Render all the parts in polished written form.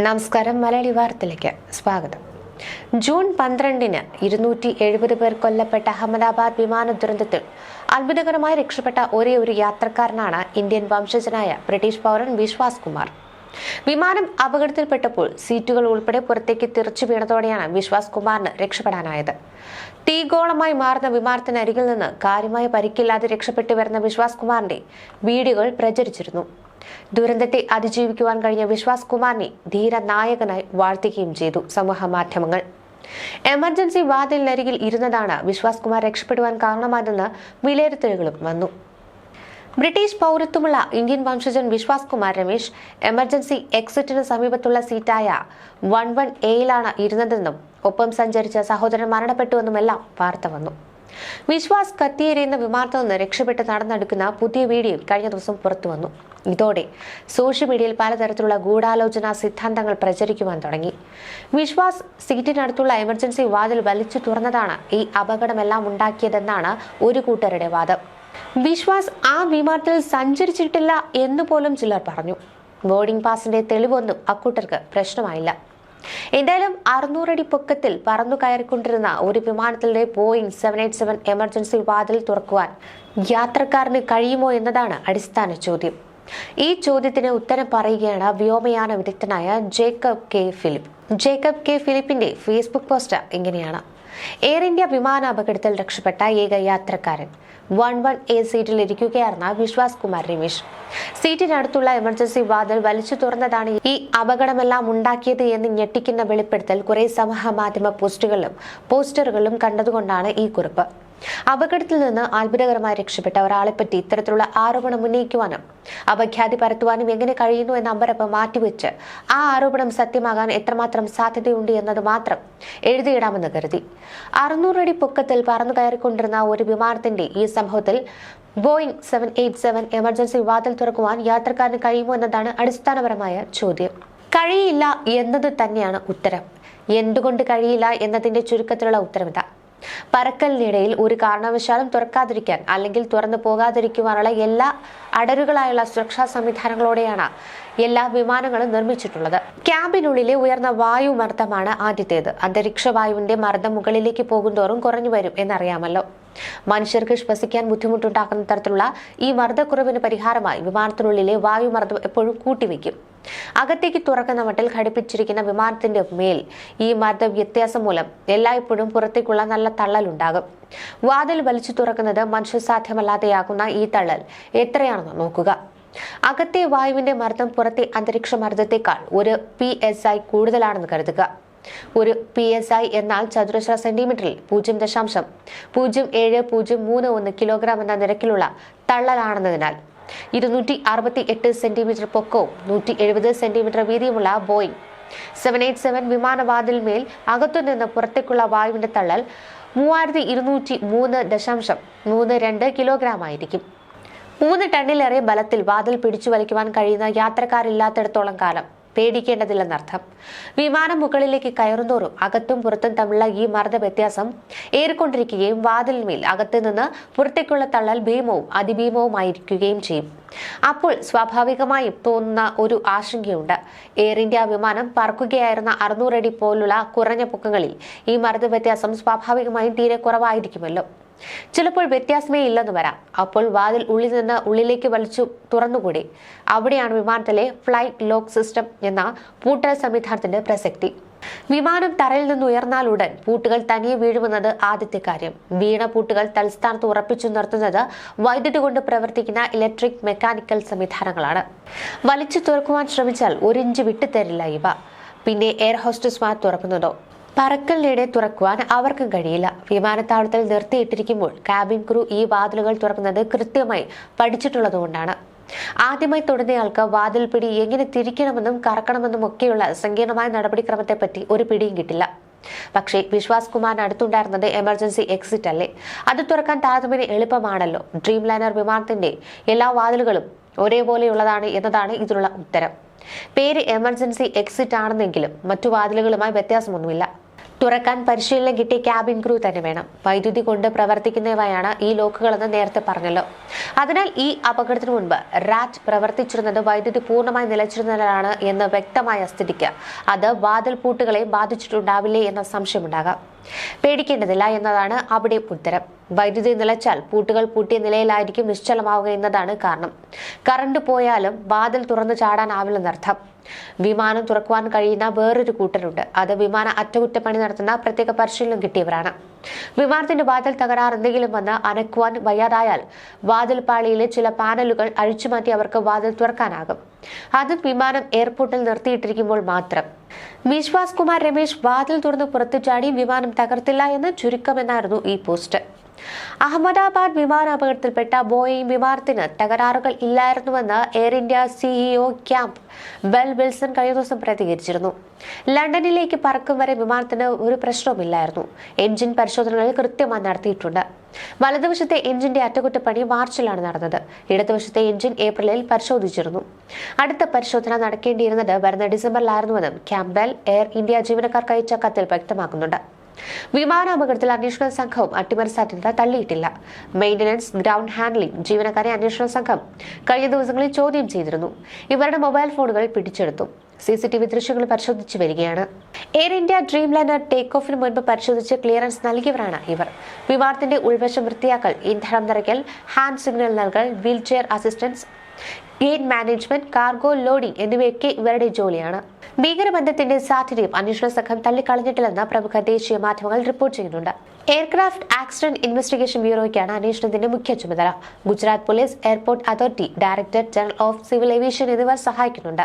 നമസ്കാരം. മലയാളി വാർത്തയിലേക്ക് സ്വാഗതം. ജൂൺ 12-ന് 270 പേർ കൊല്ലപ്പെട്ട അഹമ്മദാബാദ് വിമാന ദുരന്തത്തിൽ അത്ഭുതകരമായി രക്ഷപ്പെട്ട ഒരേ ഒരു യാത്രക്കാരനാണ് ഇന്ത്യൻ വംശജനായ ബ്രിട്ടീഷ് പൗരൻ വിശ്വാസ് കുമാർ. വിമാനം അപകടത്തിൽപ്പെട്ടപ്പോൾ സീറ്റുകൾ ഉൾപ്പെടെ പുറത്തേക്ക് തെറിച്ചു വീണതോടെയാണ് വിശ്വാസ് കുമാറിന് രക്ഷപ്പെടാനായത്. തീഗോളമായി മാറുന്ന വിമാനത്തിനരികിൽ നിന്ന് കാര്യമായ പരിക്കില്ലാതെ രക്ഷപ്പെട്ടു വരുന്ന വിശ്വാസ് കുമാറിന്റെ വീഡിയോകൾ പ്രചരിച്ചിരുന്നു. ദുരന്തത്തെ അതിജീവിക്കുവാൻ കഴിഞ്ഞ വിശ്വാസ് കുമാറിനെ ധീരനായകനായി വാഴ്ത്തുകയും ചെയ്തു സമൂഹ മാധ്യമങ്ങൾ. എമർജൻസി വാതിലിനരികിൽ ഇരുന്നതാണ് വിശ്വാസ് കുമാർ രക്ഷപ്പെടുവാൻ കാരണമായതെന്ന് വിലയിരുത്തലുകളും വന്നു. ബ്രിട്ടീഷ് പൗരത്വമുള്ള ഇന്ത്യൻ വംശജൻ വിശ്വാസ് കുമാർ രമേശ് എമർജൻസി എക്സിറ്റിന് സമീപത്തുള്ള സീറ്റായ 11A ഇരുന്നതെന്നും ഒപ്പം സഞ്ചരിച്ച സഹോദരൻ മരണപ്പെട്ടുവെന്നുമെല്ലാം വാർത്ത വന്നു. വിശ്വാസ് കത്തിയേറിയുന്ന വിമാനത്തിൽ നിന്ന് രക്ഷപ്പെട്ട് നടന്നെടുക്കുന്ന പുതിയ വീഡിയോ കഴിഞ്ഞ ദിവസം പുറത്തു വന്നു. ഇതോടെ സോഷ്യൽ മീഡിയയിൽ പലതരത്തിലുള്ള ഗൂഢാലോചന സിദ്ധാന്തങ്ങൾ പ്രചരിക്കുവാൻ തുടങ്ങി. വിശ്വാസ് സീറ്റിനടുത്തുള്ള എമർജൻസി വാതിൽ വലിച്ചു തുറന്നതാണ് ഈ അപകടമെല്ലാം ഉണ്ടാക്കിയതെന്നാണ് ഒരു കൂട്ടരുടെ വാദം. വിശ്വാസ് ആ വിമാനത്തിൽ സഞ്ചരിച്ചിട്ടില്ല എന്ന് പോലും ചിലർ പറഞ്ഞു. ബോർഡിംഗ് പാസിന്റെ തെളിവൊന്നും അക്കൂട്ടർക്ക് പ്രശ്നമായില്ല. എന്തായാലും 600 അടി പൊക്കത്തിൽ പറന്നു കയറിക്കൊണ്ടിരുന്ന ഒരു വിമാനത്തിലെ ബോയിങ് 787 എമർജൻസി വാതിൽ തുറക്കുവാൻ യാത്രക്കാരന് കഴിയുമോ എന്നതാണ് അടിസ്ഥാന ചോദ്യം. ഈ ചോദ്യത്തിന് ഉത്തരം പറയുകയാണ് വ്യോമയാന വിദഗ്ധനായ ജേക്കബ് കെ ഫിലിപ്പിന്റെ ഫേസ്ബുക്ക് പോസ്റ്റ് ഇങ്ങനെയാണ്: എയർ ഇന്ത്യ വിമാന അപകടത്തിൽ രക്ഷപ്പെട്ട ഏക യാത്രക്കാരൻ 11A സീറ്റിൽ ഇരിക്കുകയായിരുന്ന വിശ്വാസ് കുമാർ രമേശ്. സീറ്റിനടുത്തുള്ള എമർജൻസി വാതിൽ വലിച്ചു തുറന്നതാണ് ഈ അപകടമെല്ലാം ഉണ്ടാക്കിയത് എന്ന് ഞെട്ടിക്കുന്ന വെളിപ്പെടുത്തൽ കുറെ സമൂഹ മാധ്യമ പോസ്റ്ററുകളിലും കണ്ടതുകൊണ്ടാണ് ഈ കുറിപ്പ്. അപകടത്തിൽ നിന്ന് അത്ഭുതകരമായി രക്ഷപ്പെട്ട ഒരാളെപ്പറ്റി ഇത്തരത്തിലുള്ള ആരോപണം ഉന്നയിക്കുവാനും അപഖ്യാതി പരത്തുവാനും എങ്ങനെ കഴിയുന്നു എന്ന അമ്പരപ്പ് മാറ്റിവെച്ച് ആ ആരോപണം സത്യമാകാൻ എത്രമാത്രം സാധ്യതയുണ്ട് എന്നത് മാത്രം എഴുതിയിടാമെന്ന് കരുതി. 600 അടി പൊക്കത്തിൽ പറന്നു കയറിക്കൊണ്ടിരുന്ന ഒരു വിമാനത്തിന്റെ ഈ സംഭവത്തിൽ ബോയിങ് 787 എമർജൻസി വാതിൽ തുറക്കുവാൻ യാത്രക്കാരന് കഴിയുമോ എന്നതാണ് അടിസ്ഥാനപരമായ ചോദ്യം. കഴിയില്ല എന്നത് തന്നെയാണ് ഉത്തരം. എന്തുകൊണ്ട് കഴിയില്ല എന്നതിന്റെ ചുരുക്കത്തിലുള്ള ഉത്തരമിതാ: പറക്കലിനിടയിൽ ഒരു കാരണവശാലും തുറക്കാതിരിക്കാൻ അല്ലെങ്കിൽ തുറന്നു പോകാതിരിക്കുവാനുള്ള എല്ലാ അടരുകളായുള്ള സുരക്ഷാ സംവിധാനങ്ങളോടെയാണ് എല്ലാ വിമാനങ്ങളും നിർമ്മിച്ചിട്ടുള്ളത്. ക്യാബിനുള്ളിലെ ഉയർന്ന വായുമർദ്ദമാണ് ആദ്യത്തേത്. അന്തരീക്ഷ വായുവിന്റെ മർദ്ദം മുകളിലേക്ക് പോകുന്തോറും കുറഞ്ഞു വരും എന്നറിയാമല്ലോ. മനുഷ്യർക്ക് ശ്വസിക്കാൻ ബുദ്ധിമുട്ടുണ്ടാക്കുന്ന തരത്തിലുള്ള ഈ മർദ്ദക്കുറവിന് പരിഹാരമായി വിമാനത്തിനുള്ളിലെ വായുമർദ്ദം എപ്പോഴും കൂട്ടിവെക്കും. അകത്തേക്ക് തുറക്കുന്ന മട്ടിൽ ഘടിപ്പിച്ചിരിക്കുന്ന വിമാനത്തിന്റെ മേൽ ഈ മർദ്ദ വ്യത്യാസം മൂലം എല്ലായ്പ്പോഴും പുറത്തേക്കുള്ള നല്ല തള്ളലുണ്ടാകും. വാതിൽ വലിച്ചു തുറക്കുന്നത് മനുഷ്യസാധ്യമല്ലാതെയാകുന്ന ഈ തള്ളൽ എത്രയാണെന്ന് നോക്കുക. അകത്തെ വായുവിന്റെ മർദ്ദം പുറത്തെ അന്തരീക്ഷ മർദ്ദത്തെക്കാൾ ഒരു PSI കൂടുതലാണെന്ന് കരുതുക. ഒരു PSI എന്നാൽ ചതുരശ്ര സെന്റിമീറ്ററിൽ 0.0731 കിലോഗ്രാം എന്ന നിരക്കിലുള്ള തള്ളലാണെന്നതിനാൽ 268 സെന്റിമീറ്റർ പൊക്കവും 170 സെന്റിമീറ്റർ വീതിയുമുള്ള ബോയിങ് 787 വിമാനവാതിൽമേൽ അകത്തുനിന്ന് പുറത്തേക്കുള്ള വായുവിന്റെ തള്ളൽ 3203.32 കിലോഗ്രാം ആയിരിക്കും. 3 ടണ്ണിലേറെ ബലത്തിൽ വാതിൽ പിടിച്ചു വലിക്കുവാൻ കഴിയുന്ന യാത്രക്കാരില്ലാത്തിടത്തോളം കാലം പേടിക്കേണ്ടതില്ലെന്നർത്ഥം. വിമാനം മുകളിലേക്ക് കയറുന്തോറും അകത്തും പുറത്തും തമ്മിലുള്ള ഈ മർദ്ദ വ്യത്യാസം ഏറിക്കൊണ്ടിരിക്കുകയും വാതിലിന്മേൽ അകത്തു നിന്ന് പുറത്തേക്കുള്ള തള്ളൽ ഭീമവും അതിഭീമവുമായിരിക്കുകയും ചെയ്യും. അപ്പോൾ സ്വാഭാവികമായും തോന്നുന്ന ഒരു ആശങ്കയുണ്ട്: എയർ ഇന്ത്യ വിമാനം പറക്കുകയായിരുന്ന 600 അടി പോലുള്ള കുറഞ്ഞ പൊക്കങ്ങളിൽ ഈ മർദ്ദ വ്യത്യാസം സ്വാഭാവികമായും തീരെ കുറവായിരിക്കുമല്ലോ. ചിലപ്പോൾ വ്യത്യാസമേ ഇല്ലെന്ന് വരാം. അപ്പോൾ വാതിൽ ഉള്ളിൽ നിന്ന് ഉള്ളിലേക്ക് വലിച്ചു തുറന്നുകൂടി? അവിടെയാണ് വിമാനത്തിലെ ഫ്ലൈറ്റ് ലോക്ക് സിസ്റ്റം എന്ന പൂട്ടൽ സംവിധാനത്തിന്റെ പ്രസക്തി. വിമാനം തറയിൽ നിന്ന് ഉയർന്നാലുടൻ പൂട്ടുകൾ തനിയെ വീഴുമെന്നത് ആദ്യത്തെ കാര്യം. വീണ പൂട്ടുകൾ തൽസ്ഥാനത്ത് ഉറപ്പിച്ചു നിർത്തുന്നത് വൈദ്യുതി കൊണ്ട് പ്രവർത്തിക്കുന്ന ഇലക്ട്രിക് മെക്കാനിക്കൽ സംവിധാനങ്ങളാണ്. വലിച്ചു തുറക്കുവാൻ ശ്രമിച്ചാൽ 1 ഇഞ്ച് വിട്ടുതരില്ല ഇവ. പിന്നെ എയർ ഹോസ്റ്റസ്മാർ തുറക്കുന്നതോ? പറക്കലിനിടെ തുറക്കുവാൻ അവർക്കും കഴിയില്ല. വിമാനത്താവളത്തിൽ നിർത്തിയിട്ടിരിക്കുമ്പോൾ ക്യാബിൻ ക്രൂ ഈ വാതിലുകൾ തുറക്കുന്നത് കൃത്യമായി പഠിച്ചിട്ടുള്ളതുകൊണ്ടാണ്. ആദ്യമായി തൊടുന്നയാൾക്ക് വാതിൽ പിടി എങ്ങനെ തിരിക്കണമെന്നും കറക്കണമെന്നും ഒക്കെയുള്ള സങ്കീർണമായ നടപടിക്രമത്തെപ്പറ്റി ഒരു പിടിയും കിട്ടില്ല. പക്ഷേ വിശ്വാസ് കുമാറിന് അടുത്തുണ്ടായിരുന്നത് എമർജൻസി എക്സിറ്റ് അല്ലേ? അത് തുറക്കാൻ താരതമ്യേന എളുപ്പമാണല്ലോ. ഡ്രീം ലൈനർ വിമാനത്തിന്റെ എല്ലാ വാതിലുകളും ഒരേപോലെയുള്ളതാണ് എന്നതാണ് ഇതിനുള്ള ഉത്തരം. പേര് എമർജൻസി എക്സിറ്റ് ആണെന്നെങ്കിലും മറ്റു വാതിലുകളുമായി വ്യത്യാസമൊന്നുമില്ല. തുറക്കാൻ പരിശീലനം കിട്ടിയ ക്യാബിൻ ക്രൂ തന്നെ വേണം. വൈദ്യുതി കൊണ്ട് പ്രവർത്തിക്കുന്നവയാണ് ഈ ലോക്കുകളെന്ന് നേരത്തെ പറഞ്ഞല്ലോ. അതിനാൽ ഈ അപകടത്തിന് മുൻപ് റാറ്റ് പ്രവർത്തിച്ചിരുന്നത് വൈദ്യുതി പൂർണ്ണമായി നിലച്ചിരുന്നതിനാണ് എന്ന് വ്യക്തമായ സ്ഥിതിക്ക് അത് വാതിൽ പൂട്ടുകളെ ബാധിച്ചിട്ടുണ്ടാവില്ലേ എന്ന സംശയമുണ്ടാകാം. പേടിക്കേണ്ടതില്ല എന്നതാണ് അവിടെ ഉത്തരം. വൈദ്യുതി നിലച്ചാൽ പൂട്ടുകൾ പൂട്ടിയ നിലയിലായിരിക്കും നിശ്ചലമാവുക എന്നതാണ് കാരണം. കറണ്ട് പോയാലും വാതിൽ തുറന്നു ചാടാനാവില്ലെന്നർത്ഥം. വിമാനം തുറക്കുവാൻ കഴിയുന്ന വേറൊരു കൂട്ടരുണ്ട്. അത് വിമാന അറ്റകുറ്റപ്പണി നടത്തുന്ന പ്രത്യേക പരിശീലനം കിട്ടിയവരാണ്. വിമാനത്തിന്റെ വാതിൽ തകരാർ എന്തെങ്കിലും വന്ന് അനക്കുവാൻ വയ്യാതായാൽ വാതിൽ പാളിയിലെ ചില പാനലുകൾ അഴിച്ചുമാറ്റി അവർക്ക് വാതിൽ തുറക്കാനാകും. അതും വിമാനം എയർപോർട്ടിൽ നിർത്തിയിട്ടിരിക്കുമ്പോൾ മാത്രം. വിശ്വാസ് കുമാർ രമേശ് വാതിൽ തുറന്ന് പുറത്തു ചാടി വിമാനം തകർത്തില്ല എന്ന് ചുരുക്കമെന്നായിരുന്നു ഈ പോസ്റ്റ്. അഹമ്മദാബാദ് വിമാനാപകടത്തിൽപ്പെട്ട ബോയിംഗ് വിമാനത്തിന് തകരാറുകൾ ഇല്ലായിരുന്നുവെന്ന് Air India CEO Campbell Wilson കഴിഞ്ഞ ദിവസം പ്രതികരിച്ചിരുന്നു. ലണ്ടനിലേക്ക് പറക്കും വരെ വിമാനത്തിന് ഒരു പ്രശ്നവുമില്ലായിരുന്നു. എഞ്ചിൻ പരിശോധനകൾ കൃത്യമായി നടത്തിയിട്ടുണ്ട്. വലതുവശത്തെ എഞ്ചിന്റെ അറ്റകുറ്റപ്പണി മാർച്ചിലാണ് നടന്നത്. ഇടതുവശത്തെ എഞ്ചിൻ ഏപ്രിലിൽ പരിശോധിച്ചിരുന്നു. അടുത്ത പരിശോധന നടക്കേണ്ടിയിരുന്നത് വരുന്ന ഡിസംബറിലായിരുന്നുവെന്നും ക്യാമ്പ് എയർ ഇന്ത്യ ജീവനക്കാർക്ക് അയച്ച കത്തിൽ വ്യക്തമാക്കുന്നുണ്ട്. വിമാനാപകടത്തിൽ അന്വേഷണ സംഘവും അട്ടിമറി സാധ്യത തള്ളിയിട്ടില്ല. മെയിന്റനൻസ്, ഗ്രൗണ്ട് ഹാൻഡ്ലിംഗ് ജീവനക്കാരെ അന്വേഷണ സംഘം കഴിഞ്ഞ ദിവസങ്ങളിൽ ചോദ്യം ചെയ്തിരുന്നു. ഇവരുടെ മൊബൈൽ ഫോണുകൾ പിടിച്ചെടുത്തു. CCTV ദൃശ്യങ്ങൾ പരിശോധിച്ചു വരികയാണ്. Air India Dreamliner take ഓഫിന് മുൻപ് പരിശോധിച്ച് ക്ലിയറൻസ് നൽകിയവരാണ് ഇവർ. വിമാനത്തിന്റെ ഉൾവശം വൃത്തിയാക്കൽ, ഇന്ധനം നിറയ്ക്കൽ, ഹാൻഡ് സിഗ്നൽ നൽകൽ, wheelchair assistance, gate management, cargo loading എന്നിവയൊക്കെ ഇവരുടെ ജോലിയാണ്. ഭീകരബന്ധത്തിന്റെ സാധ്യതയും അന്വേഷണ സംഘം തള്ളിക്കളഞ്ഞിട്ടില്ലെന്ന് പ്രമുഖ ദേശീയ മാധ്യമങ്ങൾ റിപ്പോർട്ട് ചെയ്യുന്നുണ്ട്. എയർക്രാഫ്റ്റ് ആക്സിഡന്റ് ഇൻവെസ്റ്റിഗേഷൻ ബ്യൂറോയ്ക്കാണ് അന്വേഷണത്തിന്റെ മുഖ്യ ചുമതല. Gujarat police, airport authority, directorate general of civil aviation എന്നിവർ സഹായിക്കുന്നുണ്ട്.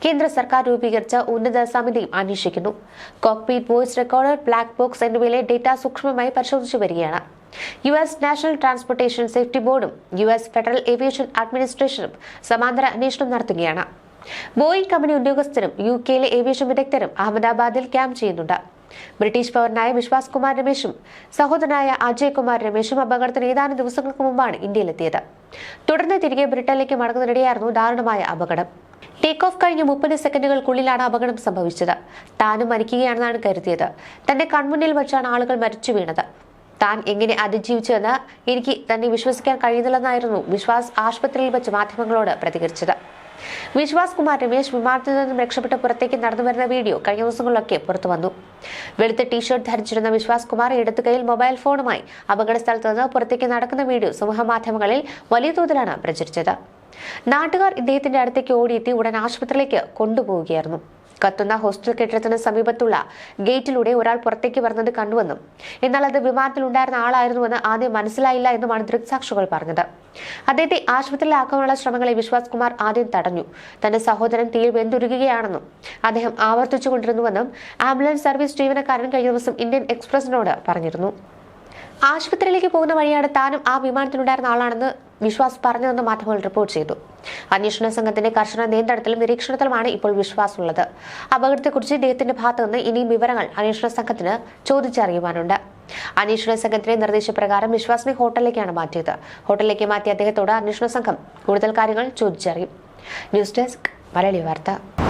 കേന്ദ്ര സർക്കാർ രൂപീകരിച്ച ഉന്നത സമിതിയും അന്വേഷിക്കുന്നു. Cockpit, voice recorder, black box എന്നിവയിലെ ഡേറ്റ സൂക്ഷ്മമായി പരിശോധിച്ചു വരികയാണ്. US നാഷണൽ ട്രാൻസ്പോർട്ടേഷൻ സേഫ്റ്റി ബോർഡും US ഫെഡറൽ ഏവിയേഷൻ അഡ്മിനിസ്ട്രേഷനും സമാന്തര അന്വേഷണം നടത്തുകയാണ്. ബോയിംഗ് കമ്പനി ഉദ്യോഗസ്ഥരും UK ഏവിയേഷൻ വിദഗ്ധരും അഹമ്മദാബാദിൽ ക്യാമ്പ് ചെയ്യുന്നുണ്ട്. ബ്രിട്ടീഷ് പൗരനായ വിശ്വാസ് കുമാർ രമേശും സഹോദരനായ അജയ് കുമാർ രമേശും അപകടത്തിന് ഏതാനും ദിവസങ്ങൾക്ക് മുമ്പാണ് ഇന്ത്യയിലെത്തിയത്. തുടർന്ന് തിരികെ ബ്രിട്ടനിലേക്ക് മടങ്ങുന്നതിനിടെയായിരുന്നു ദാരുണമായ അപകടം. ടേക്ക് ഓഫ് കഴിഞ്ഞ് 30 സെക്കൻഡുകൾക്കുള്ളിലാണ് അപകടം സംഭവിച്ചത്. താനും മരിക്കുകയാണെന്നാണ് കരുതിയത്. തന്റെ കൺമുന്നിൽ വെച്ചാണ് ആളുകൾ മരിച്ചു വീണത്. താൻ എങ്ങനെ അതിജീവിച്ചുവെന്ന് എനിക്ക് തന്നെ വിശ്വസിക്കാൻ കഴിയുന്നില്ലെന്നായിരുന്നു വിശ്വാസ് ആശുപത്രിയിൽ വെച്ച് മാധ്യമങ്ങളോട് പ്രതികരിച്ചത്. വിശ്വാസ് കുമാർ രമേശ് വിമാനത്തിൽ നിന്നും രക്ഷപ്പെട്ട് പുറത്തേക്ക് നടന്നു വരുന്ന വീഡിയോ കഴിഞ്ഞ ദിവസങ്ങളിലൊക്കെ പുറത്തു വന്നു. വെളുത്ത ടീഷർട്ട് ധരിച്ചിരുന്ന വിശ്വാസ് കുമാർ ഇടതു കൈയിൽ മൊബൈൽ ഫോണുമായി അപകട സ്ഥലത്ത് നിന്ന് പുറത്തേക്ക് നടക്കുന്ന വീഡിയോ സമൂഹ മാധ്യമങ്ങളിൽ വലിയ തോതിലാണ് പ്രചരിച്ചത്. നാട്ടുകാർ ഇദ്ദേഹത്തിന്റെ അടുത്തേക്ക് ഓടിയെത്തി ഉടൻ ആശുപത്രിയിലേക്ക് കൊണ്ടുപോവുകയായിരുന്നു. കത്തുന്ന ഹോസ്റ്റൽ കെട്ടിടത്തിന് സമീപത്തുള്ള ഗേറ്റിലൂടെ ഒരാൾ പുറത്തേക്ക് വരുന്നത് കണ്ടുവെന്നും എന്നാൽ അത് വിമാനത്തിൽ ഉണ്ടായിരുന്ന ആളായിരുന്നുവെന്ന് ആദ്യം മനസ്സിലായില്ല എന്നുമാണ് ദൃക്സാക്ഷികൾ പറഞ്ഞത്. അദ്ദേഹത്തെ ആശുപത്രിയിലാക്കാനുള്ള ശ്രമങ്ങളെ വിശ്വാസ് കുമാർ ആദ്യം തടഞ്ഞു. തന്റെ സഹോദരൻ തീയിൽ വെന്തുരുകുകയാണെന്നും അദ്ദേഹം ആവർത്തിച്ചുകൊണ്ടിരുന്നുവെന്നും ആംബുലൻസ് സർവീസ് ജീവനക്കാരൻ കഴിഞ്ഞ ദിവസം ഇന്ത്യൻ എക്സ്പ്രസിനോട് പറഞ്ഞിരുന്നു. ആശുപത്രിയിലേക്ക് പോകുന്ന വഴിയാണ് താനും ആ വിമാനത്തിലുണ്ടായിരുന്ന ആളാണെന്ന് വിശ്വാസ് പറഞ്ഞതെന്ന് മാധ്യമങ്ങൾ റിപ്പോർട്ട് ചെയ്തു. അന്വേഷണ സംഘത്തിന്റെ കർശന നിയന്ത്രണത്തിലും നിരീക്ഷണത്തിലുമാണ് ഇപ്പോൾ വിശ്വാസ് ഉള്ളത്. അപകടത്തെക്കുറിച്ച് ഇദ്ദേഹത്തിന്റെ ഭാഗത്തു നിന്ന് ഇനിയും വിവരങ്ങൾ അന്വേഷണ സംഘത്തിന് ചോദിച്ചറിയുവാനുണ്ട്. അന്വേഷണ സംഘത്തിന്റെ നിർദ്ദേശപ്രകാരം വിശ്വാസിനെ ഹോട്ടലിലേക്കാണ് മാറ്റിയത്. ഹോട്ടലിലേക്ക് മാറ്റിയ അദ്ദേഹത്തോട് അന്വേഷണ സംഘം കൂടുതൽ കാര്യങ്ങൾ ചോദിച്ചറിയും. ന്യൂസ് ഡെസ്ക് മലയാളി വാർത്ത.